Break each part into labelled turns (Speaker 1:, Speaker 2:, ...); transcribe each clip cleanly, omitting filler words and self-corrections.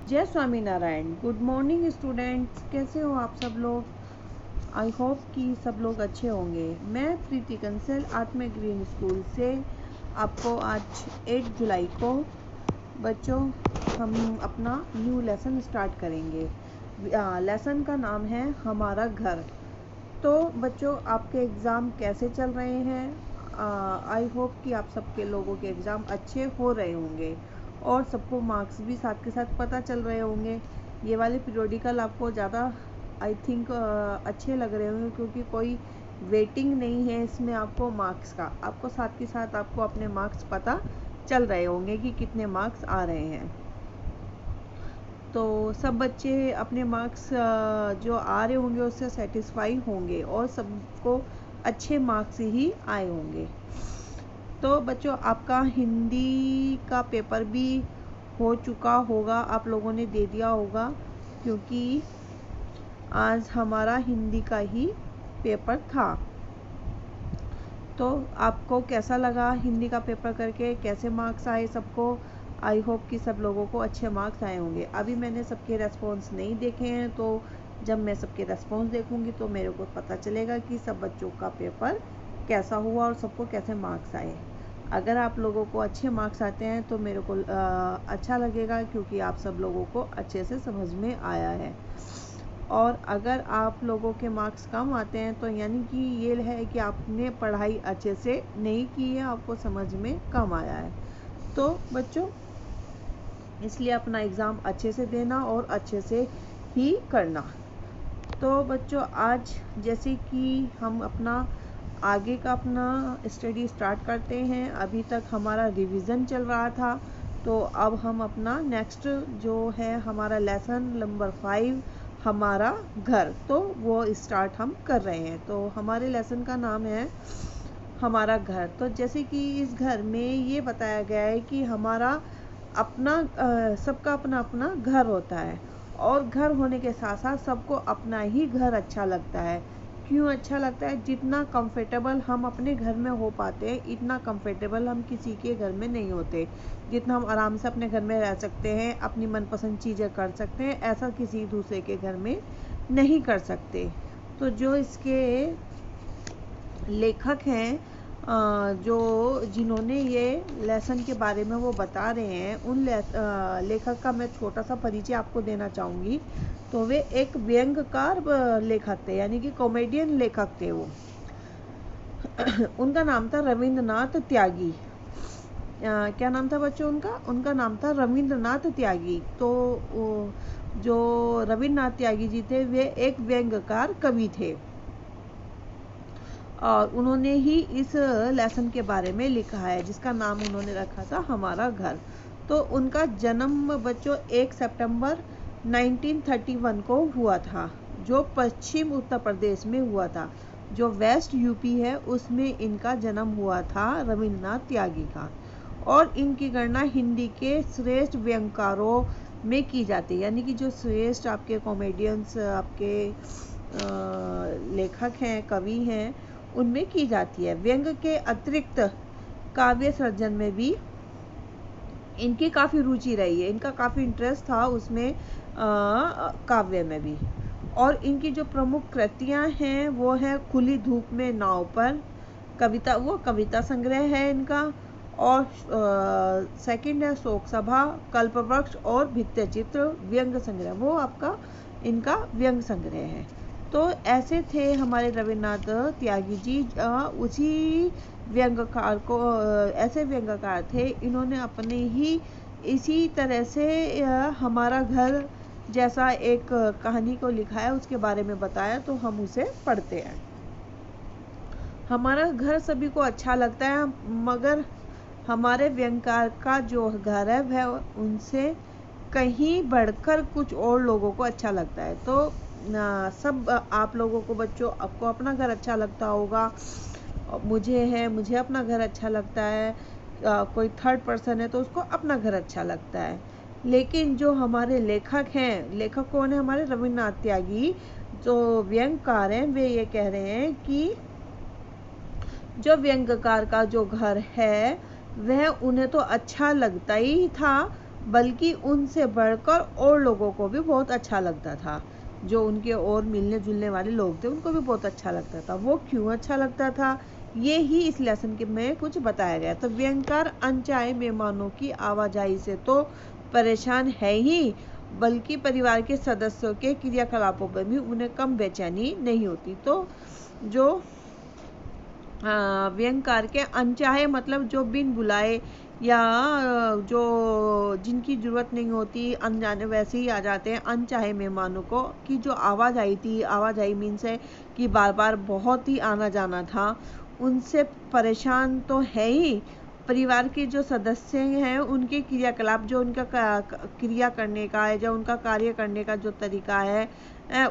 Speaker 1: जय Swaminarayan. Good morning students, कैसे हो आप सब लोग। आई होप कि सब लोग अच्छे होंगे। मैं प्रीति कंसल आत्मा ग्रीन स्कूल से आपको आज 8 जुलाई को बच्चों हम अपना न्यू लेसन स्टार्ट करेंगे। लेसन का नाम है हमारा घर। तो बच्चों आपके एग्ज़ाम कैसे चल रहे हैं। आई होप कि आप सबके लोगों के एग्ज़ाम अच्छे हो रहे होंगे और सबको मार्क्स भी साथ के साथ पता चल रहे होंगे। ये वाले पीरियोडिकल आपको ज़्यादा आई थिंक अच्छे लग रहे होंगे क्योंकि कोई वेटिंग नहीं है इसमें आपको मार्क्स का। आपको साथ के साथ आपको अपने मार्क्स पता चल रहे होंगे कि कितने मार्क्स आ रहे हैं। तो सब बच्चे अपने मार्क्स जो आ रहे होंगे उससे सेटिस्फाई होंगे और सबको अच्छे मार्क्स ही आए होंगे। तो बच्चों आपका हिंदी का पेपर भी हो चुका होगा, आप लोगों ने दे दिया होगा क्योंकि आज हमारा हिंदी का ही पेपर था। तो आपको कैसा लगा हिंदी का पेपर करके, कैसे मार्क्स आए सबको। आई होप कि सब लोगों को अच्छे मार्क्स आए होंगे। अभी मैंने सबके रेस्पॉन्स नहीं देखे हैं, तो जब मैं सबके रेस्पॉन्स देखूंगी तो मेरे को पता चलेगा कि सब बच्चों का पेपर कैसा हुआ और सबको कैसे मार्क्स आए। अगर आप लोगों को अच्छे मार्क्स आते हैं तो मेरे को अच्छा लगेगा क्योंकि आप सब लोगों को अच्छे से समझ में आया है। और अगर आप लोगों के मार्क्स कम आते हैं तो यानी कि ये है कि आपने पढ़ाई अच्छे से नहीं की है, आपको समझ में कम आया है। तो बच्चों इसलिए अपना एग्ज़ाम अच्छे से देना और अच्छे से ही करना। तो बच्चों आज जैसे कि हम अपना आगे का अपना स्टडी स्टार्ट करते हैं। अभी तक हमारा रिवीजन चल रहा था, तो अब हम अपना नेक्स्ट जो है हमारा लेसन नंबर 5 हमारा घर, तो वो स्टार्ट हम कर रहे हैं। तो हमारे लेसन का नाम है हमारा घर। तो जैसे कि इस घर में ये बताया गया है कि हमारा अपना सबका अपना अपना घर होता है और घर होने के साथ साथ सबको अपना ही घर अच्छा लगता है। क्यों अच्छा लगता है? जितना कंफर्टेबल हम अपने घर में हो पाते हैं इतना कंफर्टेबल हम किसी के घर में नहीं होते। जितना हम आराम से अपने घर में रह सकते हैं, अपनी मनपसंद चीज़ें कर सकते हैं, ऐसा किसी दूसरे के घर में नहीं कर सकते। तो जो इसके लेखक हैं जो जिन्होंने ये लेसन के बारे में वो बता रहे हैं, उन लेखक का मैं छोटा सा परिचय आपको देना चाहूँगी। तो वे एक व्यंग्यकार लेखक थे, यानी कि कॉमेडियन लेखक थे वो। उनका नाम था रविंद्रनाथ त्यागी। क्या नाम था बच्चों उनका नाम था रविंद्रनाथ त्यागी। तो जो रविंद्रनाथ त्यागी जी थे वे एक व्यंग्यकार कवि थे और उन्होंने ही इस लेसन के बारे में लिखा है जिसका नाम उन्होंने रखा था हमारा घर। तो उनका जन्म बच्चों 1 सितंबर 1931 को हुआ था, जो पश्चिम उत्तर प्रदेश में हुआ था। जो वेस्ट यूपी है उसमें इनका जन्म हुआ था रविंद्रनाथ त्यागी का। और इनकी गणना हिंदी के श्रेष्ठ व्यंग्यकारों में की जाती है, यानी कि जो श्रेष्ठ आपके कॉमेडियंस आपके लेखक हैं, कवि हैं, उनमें की जाती है। व्यंग के अतिरिक्त काव्य सृजन में भी इनकी काफ़ी रुचि रही है, इनका काफ़ी इंटरेस्ट था उसमें काव्य में भी। और इनकी जो प्रमुख कृतियां हैं वो है खुली धूप में नाव पर कविता, वो कविता संग्रह है इनका। और सेकंड है शोक सभा, कल्पवृक्ष और भित्ति चित्र व्यंग संग्रह, वो आपका इनका व्यंग संग्रह है। तो ऐसे थे हमारे रविन्द्रनाथ त्यागी जी। उसी व्यंग्यकार को ऐसे व्यंग्यकार थे, इन्होंने अपने ही इसी तरह से हमारा घर जैसा एक कहानी को लिखा है, उसके बारे में बताया, तो हम उसे पढ़ते हैं। हमारा घर सभी को अच्छा लगता है, मगर हमारे व्यंग्यकार का जो घर है वह उनसे कहीं बढ़कर कुछ और लोगों को अच्छा लगता है। तो सब आप लोगों को बच्चों, आपको अपना घर अच्छा लगता होगा, मुझे अपना घर अच्छा लगता है। कोई थर्ड पर्सन है तो उसको अपना घर अच्छा लगता है। लेकिन जो हमारे लेखक हैं, लेखक कौन है? हमारे रविन्द्रनाथ त्यागी जो व्यंग्यकार हैं, वे ये कह रहे हैं कि जो व्यंग्यकार का जो घर है वह उन्हें तो अच्छा लगता ही था, बल्कि उनसे बढ़कर और लोगों को भी बहुत अच्छा लगता था। जो उनके और मिलने जुलने वाले लोग थे उनको भी बहुत अच्छा लगता था। वो क्यों अच्छा लगता था, ये ही इस लेसन के में कुछ बताया गया। तो व्यंगकार अनचाहे मेहमानों की आवाजाही से तो परेशान है ही, बल्कि परिवार के सदस्यों के क्रियाकलापों पर भी उन्हें कम बेचैनी नहीं होती। तो जो व्यंगकार के अनचाहे मतलब जो बिन बुलाए या जो जिनकी ज़रूरत नहीं होती अनजाने वैसे ही आ जाते हैं, अनचाहे मेहमानों को की जो आवाज़ आई थी, आवाज़ आई मीन्स है कि बार बार बहुत ही आना जाना था, उनसे परेशान तो है ही। परिवार के जो सदस्य हैं उनके क्रियाकलाप, जो उनका क्रिया करने का है, जो उनका कार्य करने का जो तरीका है,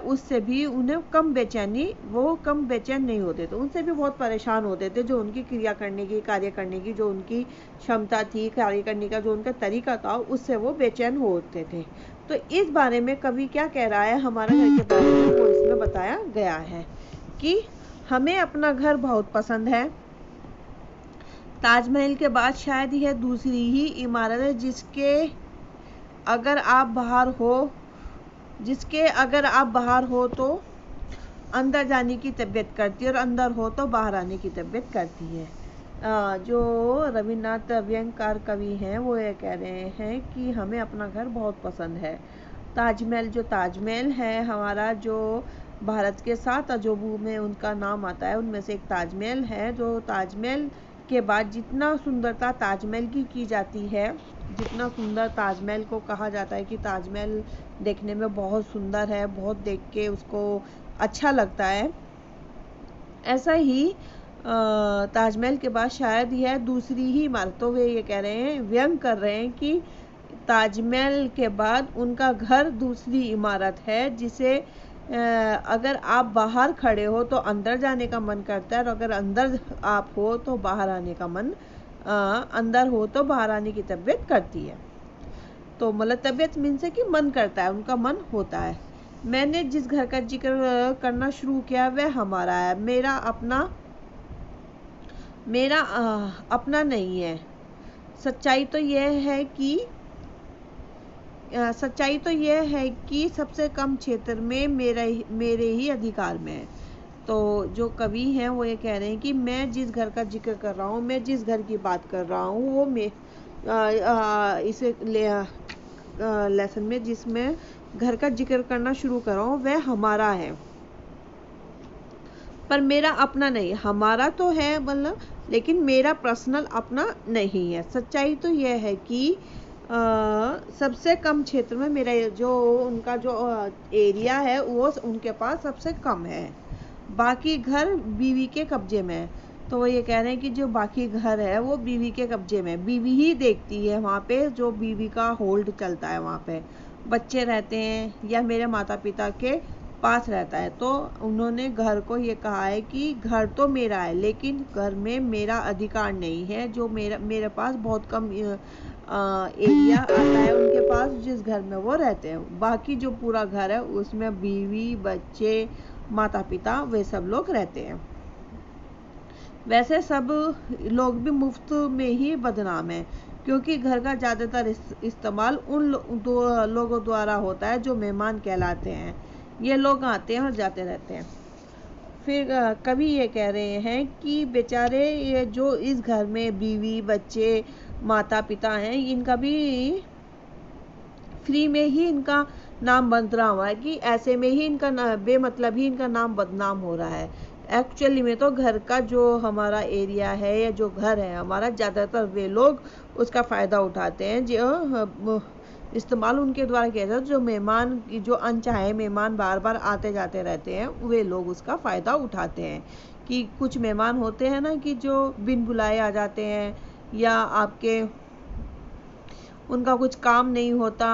Speaker 1: उससे भी उन्हें कम बेचैनी, वो कम बेचैन नहीं होते थे, उनसे भी बहुत परेशान होते थे। जो उनकी क्रिया करने की, कार्य करने की जो उनकी क्षमता थी, कार्य करने का जो उनका तरीका था, उससे वो बेचैन होते थे। तो इस बारे में कवि क्या कह रहा है, हमारा घर के बारे में वो इसमें बताया गया है कि हमें अपना घर बहुत पसंद है। ताजमहल के बाद शायद यह दूसरी ही इमारत है जिसके अगर आप बाहर हो तो अंदर जाने की तबीयत करती है और अंदर हो तो बाहर आने की तबीयत करती है। जो रविन्द्रनाथ व्यंगकार कवि हैं वो ये कह रहे हैं कि हमें अपना घर बहुत पसंद है। ताजमहल है हमारा, जो भारत के 7 अजूबों में उनका नाम आता है, उनमें से एक ताजमहल है। जो ताजमहल के बाद जितना सुंदरता ताजमहल की जाती है, जितना सुंदर ताजमहल को कहा जाता है कि ताजमहल देखने में बहुत सुंदर है, बहुत देख के उसको अच्छा लगता है, ऐसा ही ताजमहल के बाद शायद यह दूसरी ही इमारत। तो वे ये कह रहे हैं, व्यंग कर रहे हैं कि ताजमहल के बाद उनका घर दूसरी इमारत है, जिसे अगर आप बाहर खड़े हो तो अंदर जाने का मन करता है, और अगर अंदर आप हो तो बाहर आने का मन, अंदर हो तो बाहर आने की तबीयत करती है। तो मतलब तबीयत मीन्स है कि मन करता है, उनका मन होता है। मैंने जिस घर का जिक्र करना शुरू किया वह हमारा है, मेरा अपना नहीं है। सच्चाई तो यह है कि सबसे कम क्षेत्र में मेरे ही अधिकार में है। तो जो कवि हैं वो ये कह रहे हैं कि मैं जिस घर का जिक्र कर रहा हूँ, मैं जिस घर की बात कर रहा हूँ, वो लेसन में जिसमें घर का जिक्र करना शुरू कर रहा हूँ वह हमारा है, पर मेरा अपना नहीं। हमारा तो है मतलब, लेकिन मेरा पर्सनल अपना नहीं है। सच्चाई तो यह है कि सबसे कम क्षेत्र में उनका जो एरिया है वो उनके पास सबसे कम है, बाकी घर बीवी के कब्जे में है। तो वो ये कह रहे हैं कि जो बाकी घर है वो बीवी के कब्जे में, बीवी ही देखती है वहाँ पे, जो बीवी का होल्ड चलता है वहाँ पे, बच्चे रहते हैं या मेरे माता पिता के पास रहता है। तो उन्होंने घर को ये कहा है कि घर तो मेरा है, लेकिन घर में मेरा अधिकार नहीं है। जो मेरे पास बहुत कम एरिया आता है उनके पास, जिस घर में वो रहते हैं। बाकी जो पूरा घर है उसमें बीवी, बच्चे, माता पिता, वे सब लोग रहते हैं। वैसे सब लोग भी मुफ्त में ही बदनाम हैं, क्योंकि घर का ज़्यादातर इस्तेमाल उन लोगों द्वारा होता है जो मेहमान कहलाते हैं। ये लोग आते हैं और जाते रहते हैं। फिर कवि ये कह रहे हैं कि बेचारे ये जो इस घर में बीवी, बच्चे, माता पिता हैं, इनका भी फ्री में ही इनका नाम बन रहा हुआ है, कि ऐसे में ही इनका बेमतलब ही इनका नाम बदनाम हो रहा है। एक्चुअली में तो घर का जो हमारा एरिया है या जो घर है हमारा, ज़्यादातर वे लोग उसका फ़ायदा उठाते हैं, जो इस्तेमाल उनके द्वारा किया जाता है। जो मेहमान, जो अनचाहे मेहमान बार बार आते जाते रहते हैं, वे लोग उसका फ़ायदा उठाते हैं। कि कुछ मेहमान होते हैं ना कि जो बिन बुलाए आ जाते हैं, या आपके उनका कुछ काम नहीं होता,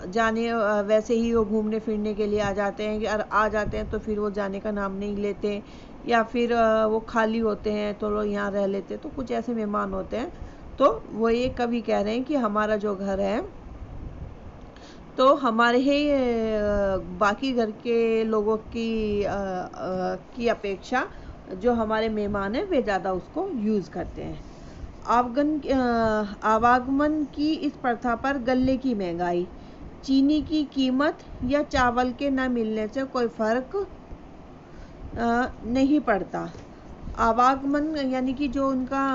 Speaker 1: जाने वैसे ही वो घूमने फिरने के लिए आ जाते हैं, कि आ जाते हैं तो फिर वो जाने का नाम नहीं लेते, या फिर वो खाली होते हैं तो लोग यहाँ रह लेते। तो कुछ ऐसे मेहमान होते हैं। तो वो ये कवि कह रहे हैं कि हमारा जो घर है तो हमारे ही बाकी घर के लोगों की अपेक्षा जो हमारे मेहमान हैं वे ज़्यादा उसको यूज़ करते हैं। आवागमन की इस प्रथा पर गल्ले की महंगाई, चीनी की कीमत या चावल के न मिलने से कोई फर्क नहीं पड़ता। आवागमन यानी कि जो उनका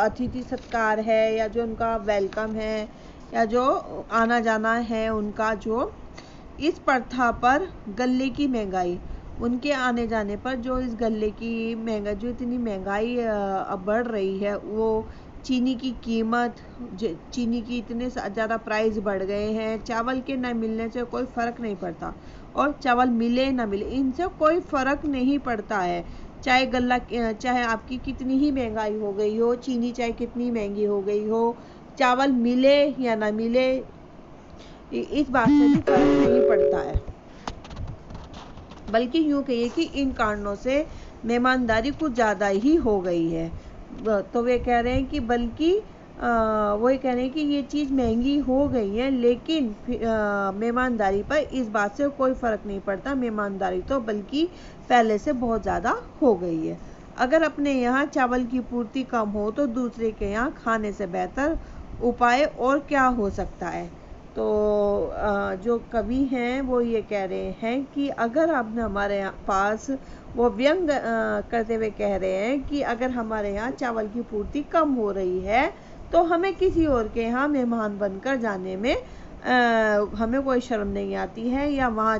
Speaker 1: अतिथि सत्कार है या जो उनका वेलकम है या जो आना जाना है उनका, जो इस प्रथा पर गल्ले की महंगाई, उनके आने जाने पर जो इस गल्ले की महंगाई, जो इतनी महंगाई अब बढ़ रही है, वो चीनी की कीमत, चीनी की इतने ज़्यादा प्राइस बढ़ गए हैं, चावल के न मिलने से कोई फ़र्क नहीं पड़ता, और चावल मिले ना मिले इनसे कोई फ़र्क नहीं पड़ता है। चाहे गल्ला, चाहे आपकी कितनी ही महंगाई हो गई हो, चीनी चाहे कितनी महंगी हो गई हो, चावल मिले या ना मिले इस बात से भी फर्क नहीं पड़ता है। बल्कि यूँ कहिए कि इन कारणों से मेहमानदारी कुछ ज़्यादा ही हो गई है। तो वे कह रहे हैं कि बल्कि वही कह रहे हैं कि ये चीज़ महंगी हो गई है, लेकिन मेहमानदारी पर इस बात से कोई फ़र्क नहीं पड़ता। मेहमानदारी तो बल्कि पहले से बहुत ज़्यादा हो गई है। अगर अपने यहाँ चावल की पूर्ति कम हो तो दूसरे के यहाँ खाने से बेहतर उपाय और क्या हो सकता है। तो जो कवि हैं वो ये कह रहे हैं कि अगर आपने हमारे पास, वो व्यंग करते हुए कह रहे हैं कि अगर हमारे यहाँ चावल की पूर्ति कम हो रही है तो हमें किसी और के यहाँ मेहमान बनकर जाने में हमें कोई शर्म नहीं आती है। या वहाँ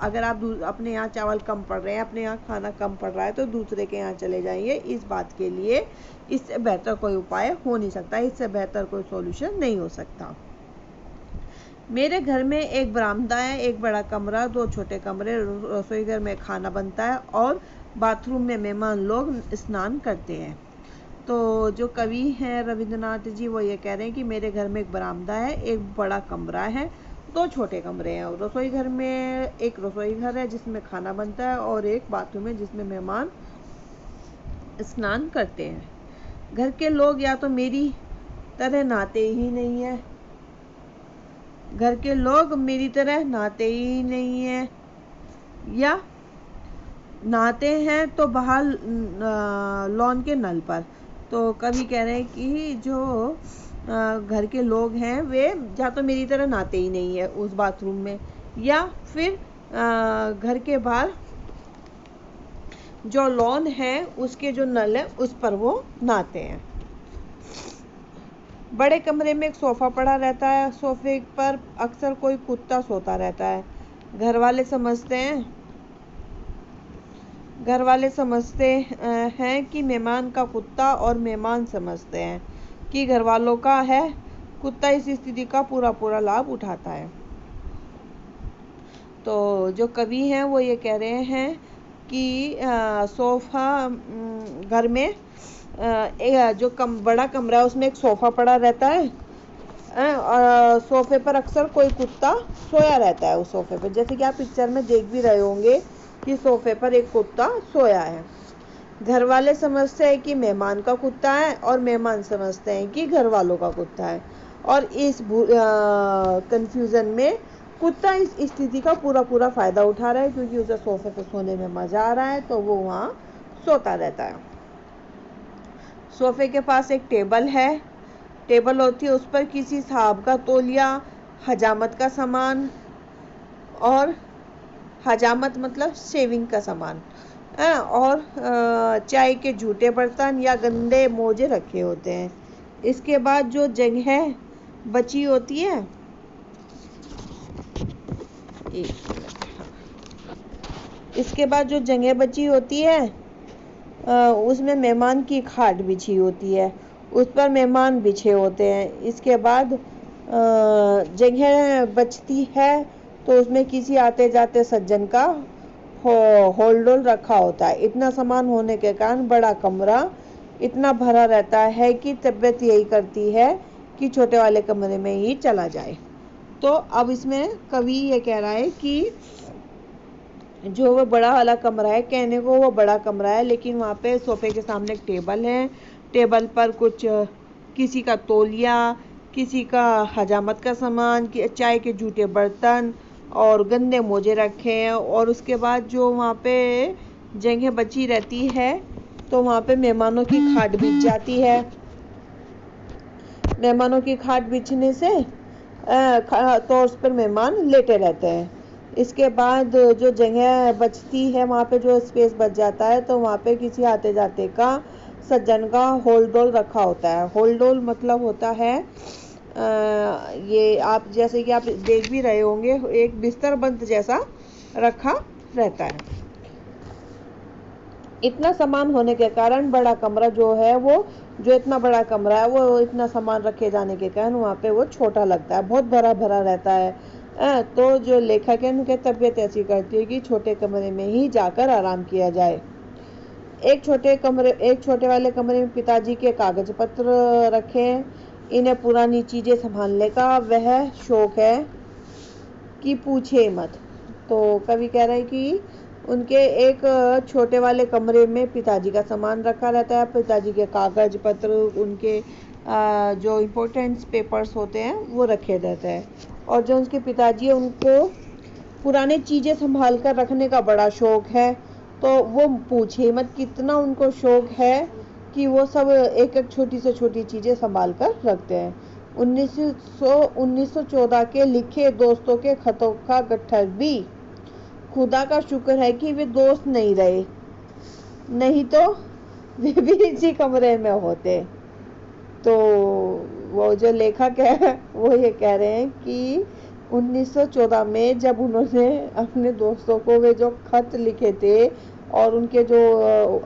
Speaker 1: अगर आप अपने यहाँ चावल कम पड़ रहे हैं, अपने यहाँ खाना कम पड़ रहा है तो दूसरे के यहाँ चले जाइए। इस बात के लिए इससे बेहतर कोई उपाय हो नहीं सकता, इससे बेहतर कोई सॉल्यूशन नहीं हो सकता। मेरे घर में एक बरामदा है, एक बड़ा कमरा, 2 छोटे कमरे, रसोई घर में खाना बनता है और बाथरूम में मेहमान लोग स्नान करते हैं। तो जो कवि हैं रविंद्रनाथ जी, वो ये कह रहे हैं कि मेरे घर में एक बरामदा है, एक बड़ा कमरा है, 2 छोटे कमरे हैं, और रसोई घर में एक रसोई घर है जिसमें खाना बनता है और एक बाथरूम है जिसमें मेहमान स्नान करते हैं। घर के लोग या तो मेरी तरह नहाते ही नहीं है, घर के लोग मेरी तरह नहाते ही नहीं है, या नहाते हैं तो बाहर लॉन के नल पर। तो कवि कह रहे हैं कि जो घर के लोग हैं वे या तो मेरी तरह नहाते ही नहीं है उस बाथरूम में, या फिर घर के बाहर जो लॉन है उसके जो नल है उस पर वो नहाते हैं। बड़े कमरे में एक सोफ़ा पड़ा रहता है, सोफे पर अक्सर कोई कुत्ता सोता रहता है। घर वाले समझते हैं कि मेहमान का कुत्ता, और मेहमान समझते हैं कि घर वालों का है। कुत्ता इस स्थिति का पूरा लाभ उठाता है। तो जो कवि हैं वो ये कह रहे हैं कि सोफ़ा, घर में जो बड़ा कमरा है उसमें एक सोफ़ा पड़ा रहता है, और सोफ़े पर अक्सर कोई कुत्ता सोया रहता है। उस सोफ़े पर, जैसे कि आप पिक्चर में देख भी रहे होंगे कि सोफ़े पर एक कुत्ता सोया है। घर वाले समझते हैं कि मेहमान का कुत्ता है और मेहमान समझते हैं कि घर वालों का कुत्ता है, और इस कंफ्यूजन में कुत्ता इस स्थिति का पूरा फ़ायदा उठा रहा है, क्योंकि उसे सोफ़े पर सोने में मज़ा आ रहा है तो वो वहाँ सोता रहता है। सोफ़े के पास एक टेबल होती है, उस पर किसी साहब का तौलिया, हजामत का सामान, और हजामत मतलब शेविंग का सामान, और चाय के झूठे बर्तन या गंदे मोजे रखे होते हैं। इसके बाद जो जगह बची होती है, उसमें मेहमान की खाट बिछी होती है, उस पर मेहमान बिछे होते हैं। इसके बाद जगह बचती है तो उसमें किसी आते जाते सज्जन का होल्डोल रखा होता है। इतना सामान होने के कारण बड़ा कमरा इतना भरा रहता है कि तबीयत यही करती है कि छोटे वाले कमरे में ही चला जाए। तो अब इसमें कवि ये कह रहा है कि जो वो बड़ा वाला कमरा है, कहने को वो बड़ा कमरा है, लेकिन वहाँ पे सोफे के सामने एक टेबल है, टेबल पर कुछ किसी का तौलिया, किसी का हजामत का सामान, चाय के जूठे बर्तन और गंदे मोजे रखे हैं। और उसके बाद जो वहाँ पे जगह बची रहती है तो वहाँ पे मेहमानों की खाट बिछ जाती है। मेहमानों की खाट बिछने से तो उस पर मेहमान लेटे रहते हैं। इसके बाद जो जगह बचती है, वहाँ पे जो स्पेस बच जाता है, तो वहाँ पे किसी आते जाते का सज्जन का होल डोल रखा होता है। होल डोल मतलब होता है ये आप जैसे कि आप देख भी रहे होंगे, एक बिस्तर बंद जैसा रखा रहता है। इतना सामान होने के कारण बड़ा कमरा जो है वो जो इतना बड़ा कमरा है वो इतना सामान रखे जाने के कारण वहाँ पे वो छोटा लगता है, बहुत भरा भरा रहता है। तो जो लेखक है उनकी तबीयत ऐसी करती है कि छोटे कमरे में ही जाकर आराम किया जाए। एक छोटे वाले कमरे में पिताजी के कागज पत्र रखे हैं। इन्हें पुरानी चीजें संभालने का वह शौक है कि पूछे मत। तो कवि कह रहे हैं कि उनके एक छोटे वाले कमरे में पिताजी का सामान रखा रहता है, पिताजी के कागज पत्र, उनके जो इम्पोर्टेंट पेपर्स होते हैं वो रखे रहते हैं। और जो उनके पिताजी है उनको पुरानी चीज़ें संभाल कर रखने का बड़ा शौक है। तो वो पूछे मत कितना उनको शौक है कि वो सब एक एक छोटी से छोटी चीज़ें संभाल कर रखते हैं। 1914 के लिखे दोस्तों के खतों का गट्ठर भी खुदा का शुक्र है कि वे दोस्त नहीं रहे, नहीं तो वे भी इसी कमरे में होते। तो वो जो लेखक है वो ये कह रहे हैं कि 1914 में जब उन्होंने अपने दोस्तों को वे जो खत लिखे थे और उनके जो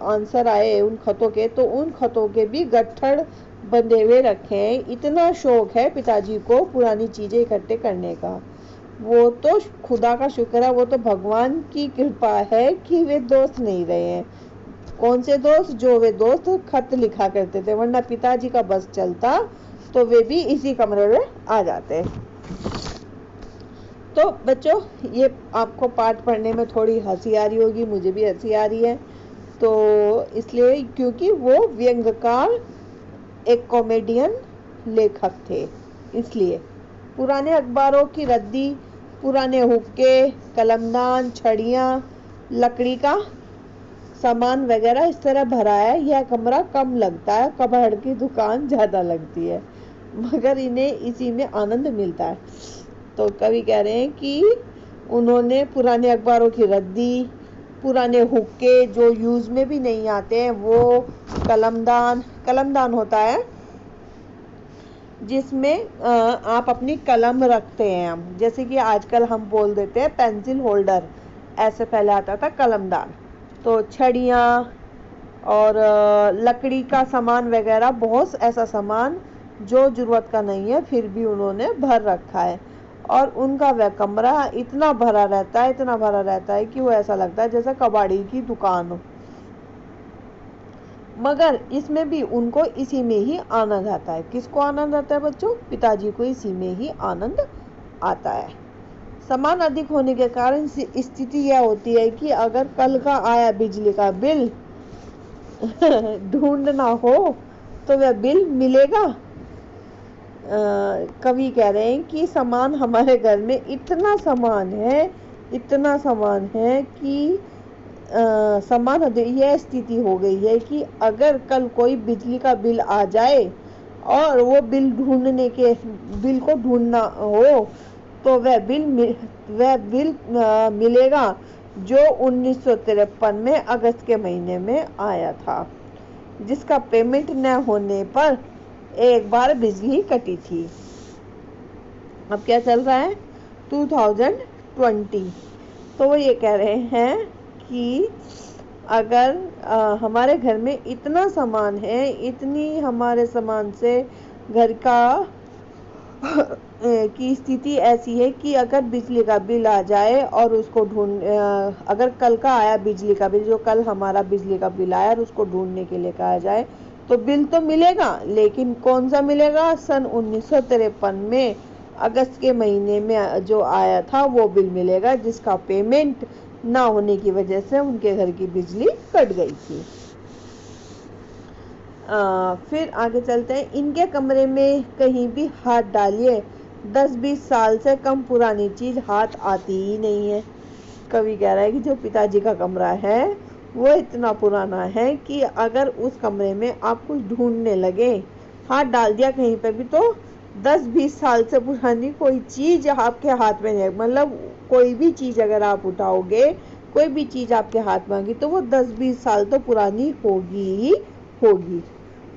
Speaker 1: आंसर आए उन खतों के, तो उन खतों के भी गट्ठर बंधे हुए रखे हैं। इतना शौक है पिताजी को पुरानी चीजें इकट्ठे करने का। वो तो खुदा का शुक्र है, वो तो भगवान की कृपा है कि वे दोस्त नहीं रहे हैं। कौन से दोस्त? जो वे दोस्त खत लिखा करते थे, वरना पिताजी का बस चलता तो वे भी इसी कमरे में आ जाते। तो बच्चों ये आपको पाठ पढ़ने में थोड़ी हंसी आ रही होगी, मुझे भी हंसी आ रही है। तो इसलिए क्योंकि वो व्यंग्यकार एक कॉमेडियन लेखक थे, इसलिए पुराने अखबारों की रद्दी, पुराने हुक्के, कलमदान, छड़ियाँ, लकड़ी का सामान वगैरह इस तरह भरा है। यह कमरा कम लगता है, कबाड़ की दुकान ज़्यादा लगती है, मगर इन्हें इसी में आनंद मिलता है। तो कवि कह रहे हैं कि उन्होंने पुराने अखबारों की रद्दी, पुराने हुक्के जो यूज़ में भी नहीं आते हैं, वो कलमदान होता है जिसमें आप अपनी कलम रखते हैं। हम जैसे कि आजकल हम बोल देते हैं पेंसिल होल्डर, ऐसे पहले आता था कलमदान। तो छड़ियाँ और लकड़ी का सामान वगैरह, बहुत ऐसा सामान जो ज़रूरत का नहीं है फिर भी उन्होंने भर रखा है। और उनका वह कमरा इतना भरा रहता है कि वो ऐसा लगता है जैसे कबाड़ी की दुकान हो। मगर इसमें भी उनको इसी में ही आनंद आता है। किसको आनंद आता है बच्चों? पिताजी को इसी में ही आनंद आता है। सामान अधिक होने के कारण स्थिति यह होती है कि अगर कल का आया बिजली का बिल ढूंढना हो तो वह बिल मिलेगा। कवि कह रहे हैं कि सामान हमारे घर में इतना सामान है कि सामान यह स्थिति हो गई है कि अगर कल कोई बिजली का बिल आ जाए और वो बिल को ढूंढना हो तो वह बिल मिलेगा जो 1953 में अगस्त के महीने में आया था, जिसका पेमेंट न होने पर एक बार बिजली कटी थी। अब क्या चल रहा है? 2020। तो वो ये कह रहे हैं कि अगर हमारे घर में इतना सामान है, इतनी हमारे सामान से घर का की स्थिति ऐसी है कि अगर बिजली का बिल आ जाए और उसको अगर कल का आया बिजली का बिल, जो कल हमारा बिजली का बिल आया और उसको ढूंढने के लिए कहा जाए तो बिल तो मिलेगा, लेकिन कौन सा मिलेगा? सन 1953 में अगस्त के महीने में जो आया था वो बिल मिलेगा, जिसका पेमेंट ना होने की वजह से उनके घर की बिजली कट गई थी। फिर आगे चलते हैं। इनके कमरे में कहीं भी हाथ डालिए 10-20 साल से कम पुरानी चीज हाथ आती ही नहीं है। कवि कह रहा है कि जो पिताजी का कमरा है वो इतना पुराना है कि अगर उस कमरे में आप कुछ ढूंढने लगे, हाथ डाल दिया कहीं पे भी, तो 10-20 साल से पुरानी कोई चीज आपके हाथ में नहीं, मतलब कोई भी चीज अगर आप उठाओगे, कोई भी चीज आपके हाथ में आएगी तो वो 10-20 साल तो पुरानी होगी ही होगी।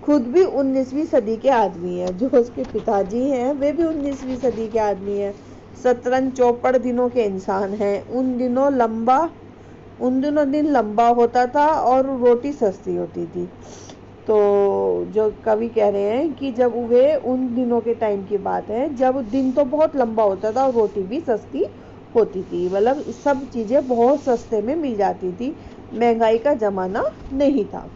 Speaker 1: खुद भी 19वीं सदी के आदमी है, जो उसके पिताजी हैं वे भी 19वीं सदी के आदमी हैं। शतरंज चौपड़ दिनों के इंसान हैं। उन दिनों दिन लंबा होता था और रोटी सस्ती होती थी। तो जो कवि कह रहे हैं कि जब वे उन दिनों के टाइम की बात है जब दिन तो बहुत लंबा होता था और रोटी भी सस्ती होती थी, मतलब सब चीज़ें बहुत सस्ते में मिल जाती थी, महंगाई का ज़माना नहीं था।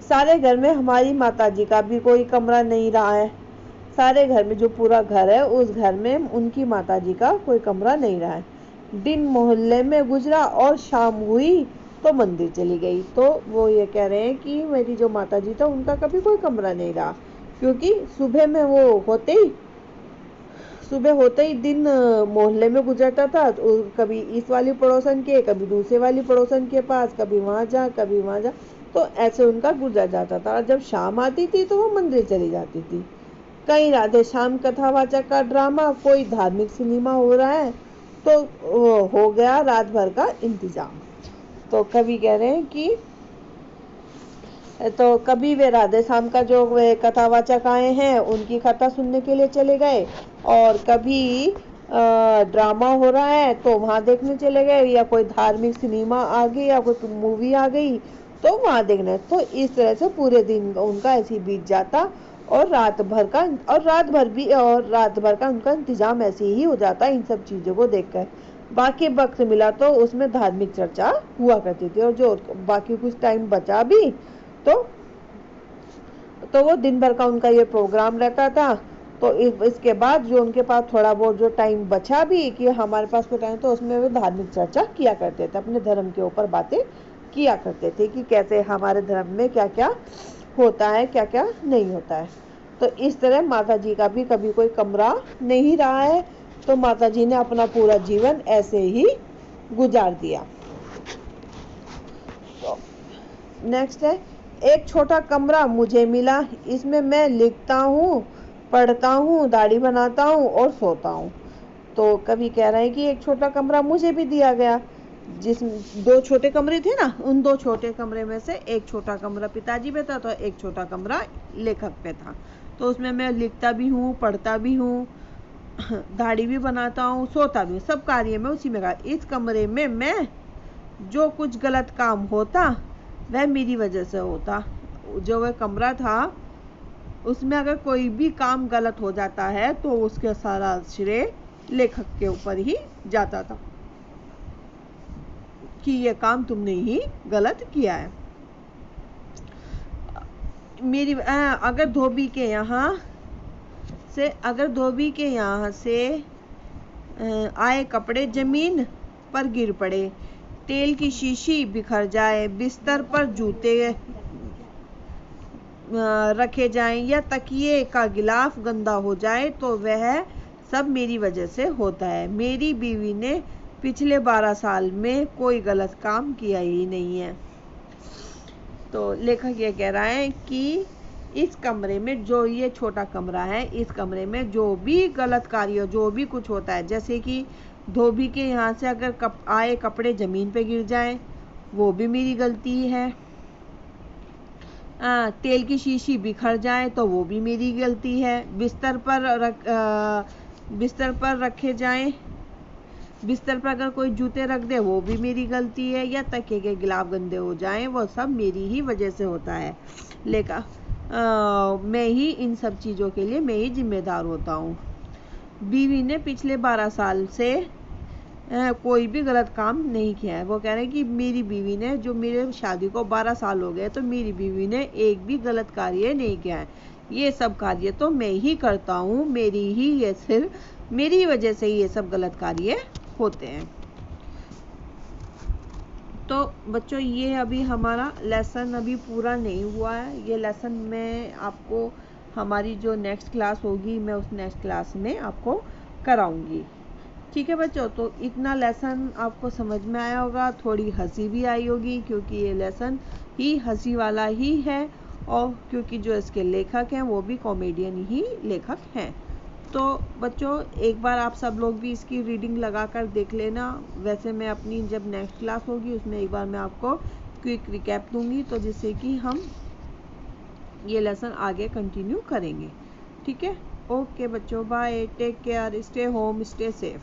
Speaker 1: सारे घर में हमारी माताजी का भी कोई कमरा नहीं रहा है। सारे घर में जो पूरा घर है उस घर में उनकी माताजी का कोई कमरा नहीं रहा है। दिन मोहल्ले में गुजरा और शाम हुई तो मंदिर चली गई। तो वो ये कह रहे हैं कि मेरी जो माताजी था उनका कभी कोई कमरा नहीं रहा, क्योंकि सुबह होते ही दिन मोहल्ले में गुजरता था, तो कभी इस वाली पड़ोसन के, कभी दूसरे वाली पड़ोसन के पास, कभी वहाँ जा कभी वहाँ जा, तो ऐसे उनका गुजर जाता था। और जब शाम आती थी तो वो मंदिर चली जाती थी। कहीं राधे श्याम कथावाचक का ड्रामा, कोई धार्मिक सिनेमा हो रहा है, तो हो गया रात भर का इंतजाम। तो कवि कह रहे हैं कि तो कभी वे राधे श्याम का जो वे कथावाचक आए हैं उनकी कथा सुनने के लिए चले गए, और कभी ड्रामा हो रहा है तो वहां देखने चले गए, या कोई धार्मिक सिनेमा आ गई या कोई मूवी आ गई तो वहां देखने। तो इस तरह से पूरे दिन उनका ऐसे ही बीत जाता, और रात भर का उनका इंतजाम ऐसे ही हो जाता इन सब चीज़ों को देखकर। बाकी वक्त मिला तो उसमें धार्मिक चर्चा हुआ करती थी, और जो बाकी कुछ टाइम बचा भी तो वो दिन भर का उनका ये प्रोग्राम रहता था। तो इसके बाद जो उनके पास थोड़ा बहुत जो टाइम बचा भी कि हमारे पास कोई टाइम, तो उसमें वो धार्मिक चर्चा किया करते थे, अपने धर्म के ऊपर बातें किया करते थे कि कैसे हमारे धर्म में क्या क्या होता है, क्या क्या नहीं होता है। तो इस तरह माता जी का भी कभी कोई कमरा नहीं रहा है, तो माता जी ने अपना पूरा जीवन ऐसे ही गुजार दिया। तो नेक्स्ट है, एक छोटा कमरा मुझे मिला, इसमें मैं लिखता हूँ, पढ़ता हूँ, दाढ़ी बनाता हूँ और सोता हूँ। तो कवि कह रहे हैं कि एक छोटा कमरा मुझे भी दिया गया, जिसमें 2 छोटे कमरे थे ना, उन 2 छोटे कमरे में से एक छोटा कमरा पिताजी पे था, तो एक छोटा कमरा लेखक पे था। तो उसमें मैं लिखता भी हूँ, पढ़ता भी हूँ, दाढ़ी भी बनाता हूँ, सोता भी हूँ, सब कार्य में उसी में। इस कमरे में मैं जो कुछ गलत काम होता वह मेरी वजह से होता। जो वह कमरा था उसमें अगर कोई भी काम गलत हो जाता है तो उसके सारा श्रेय लेखक के ऊपर ही जाता था कि ये काम तुमने ही गलत किया है। मेरी अगर धोबी के यहाँ से आए कपड़े जमीन पर गिर पड़े, तेल की शीशी बिखर जाए, बिस्तर पर जूते रखे जाएं या तकिए का गिलाफ गंदा हो जाए, तो वह सब मेरी वजह से होता है। मेरी बीवी ने पिछले 12 साल में कोई गलत काम किया ही नहीं है। तो लेखक ये कह रहा है कि इस कमरे में, जो ये छोटा कमरा है, इस कमरे में जो भी गलत कार्य, जो भी कुछ होता है, जैसे कि धोबी के यहाँ से अगर आए कपड़े ज़मीन पे गिर जाएं, वो भी मेरी गलती है। तेल की शीशी बिखर जाए तो वो भी मेरी गलती है। बिस्तर पर अगर कोई जूते रख दे वो भी मेरी गलती है, या तकिए के गिलाफ गंदे हो जाएं, वो सब मेरी ही वजह से होता है। मैं ही इन सब चीज़ों के लिए मैं ही जिम्मेदार होता हूँ। बीवी ने पिछले 12 साल से कोई भी गलत काम नहीं किया है। वो कह रहे हैं कि मेरी बीवी ने, जो मेरे शादी को 12 साल हो गए, तो मेरी बीवी ने एक भी गलत कार्य नहीं किया है। ये सब कार्य तो मैं ही करता हूँ, सिर्फ मेरी वजह से ही ये सब गलत कार्य होते हैं। तो बच्चों, ये अभी हमारा लेसन अभी पूरा नहीं हुआ है। ये लेसन मैं आपको, हमारी जो नेक्स्ट क्लास होगी, मैं उस नेक्स्ट क्लास में आपको कराऊंगी। ठीक है बच्चों, तो इतना लेसन आपको समझ में आया होगा, थोड़ी हंसी भी आई होगी क्योंकि ये लेसन ही हंसी वाला ही है, और क्योंकि जो इसके लेखक हैं वो भी कॉमेडियन ही लेखक हैं। तो बच्चों एक बार आप सब लोग भी इसकी रीडिंग लगा कर देख लेना। वैसे मैं अपनी जब नेक्स्ट क्लास होगी उसमें एक बार मैं आपको क्विक रिकैप दूंगी, तो जिससे कि हम ये लेसन आगे कंटिन्यू करेंगे। ठीक है, ओके बच्चों, bye, take care, stay home, stay safe.